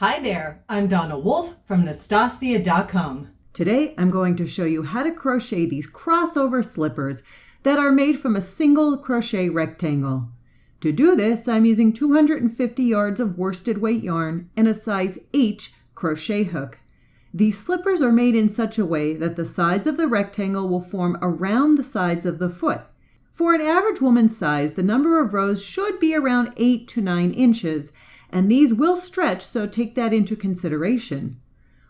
Hi there, I'm Donna Wolfe from Naztazia.com. Today I'm going to show you how to crochet these crossover slippers that are made from a single crochet rectangle. To do this, I'm using 250 yards of worsted weight yarn and a size H crochet hook. These slippers are made in such a way that the sides of the rectangle will form around the sides of the foot. For an average woman's size, the number of rows should be around 8 to 9 inches, and these will stretch, so take that into consideration.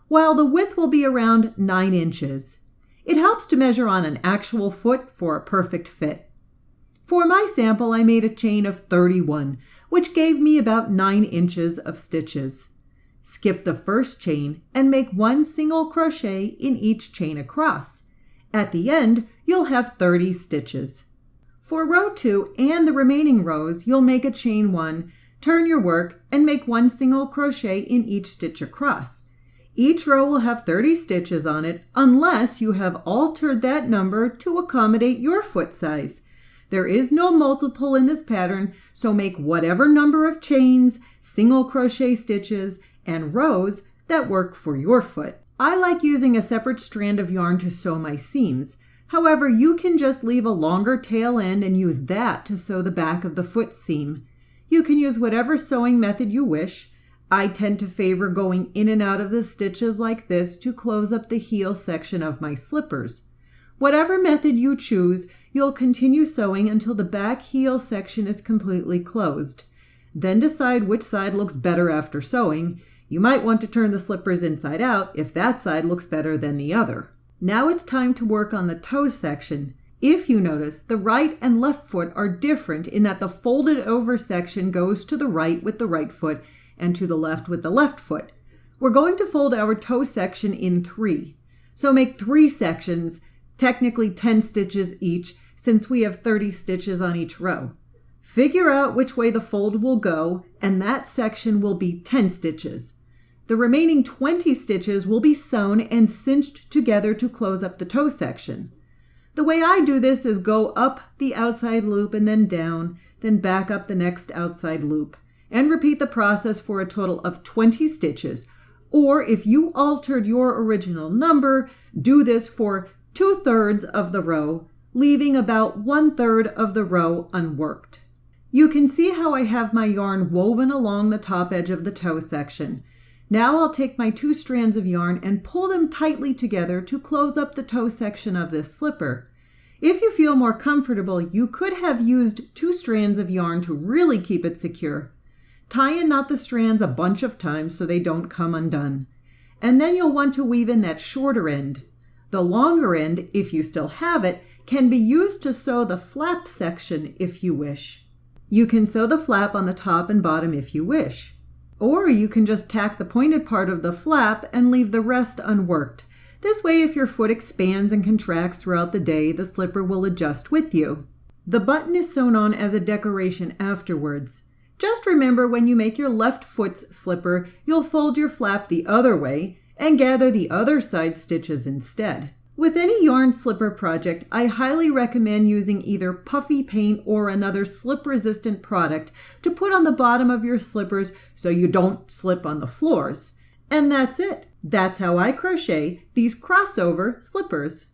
While the width will be around 9 inches. It helps to measure on an actual foot for a perfect fit. For my sample, I made a chain of 31, which gave me about 9 inches of stitches. Skip the first chain and make one single crochet in each chain across. At the end, you'll have 30 stitches. For row 2 and the remaining rows, you'll make a chain 1, turn your work, and make one single crochet in each stitch across. Each row will have 30 stitches on it unless you have altered that number to accommodate your foot size. There is no multiple in this pattern, so make whatever number of chains, single crochet stitches, and rows that work for your foot. I like using a separate strand of yarn to sew my seams. However, you can just leave a longer tail end and use that to sew the back of the foot seam. You can use whatever sewing method you wish. I tend to favor going in and out of the stitches like this to close up the heel section of my slippers. Whatever method you choose, you'll continue sewing until the back heel section is completely closed. Then decide which side looks better after sewing. You might want to turn the slippers inside out if that side looks better than the other. Now it's time to work on the toe section. If you notice, the right and left foot are different in that the folded over section goes to the right with the right foot and to the left with the left foot. We're going to fold our toe section in 3. So make 3 sections, technically 10 stitches each, since we have 30 stitches on each row. Figure out which way the fold will go, and that section will be 10 stitches. The remaining 20 stitches will be sewn and cinched together to close up the toe section. The way I do this is go up the outside loop and then down, then back up the next outside loop, and repeat the process for a total of 20 stitches. Or if you altered your original number, do this for 2/3 of the row, leaving about 1/3 of the row unworked. You can see how I have my yarn woven along the top edge of the toe section. Now I'll take my 2 strands of yarn and pull them tightly together to close up the toe section of this slipper. If you feel more comfortable, you could have used 2 strands of yarn to really keep it secure. Tie and knot the strands a bunch of times so they don't come undone. And then you'll want to weave in that shorter end. The longer end, if you still have it, can be used to sew the flap section if you wish. You can sew the flap on the top and bottom if you wish. Or you can just tack the pointed part of the flap and leave the rest unworked. This way, if your foot expands and contracts throughout the day, the slipper will adjust with you. The button is sewn on as a decoration afterwards. Just remember, when you make your left foot's slipper, you'll fold your flap the other way and gather the other side stitches instead. With any yarn slipper project, I highly recommend using either puffy paint or another slip-resistant product to put on the bottom of your slippers so you don't slip on the floors. And that's it. That's how I crochet these crossover slippers.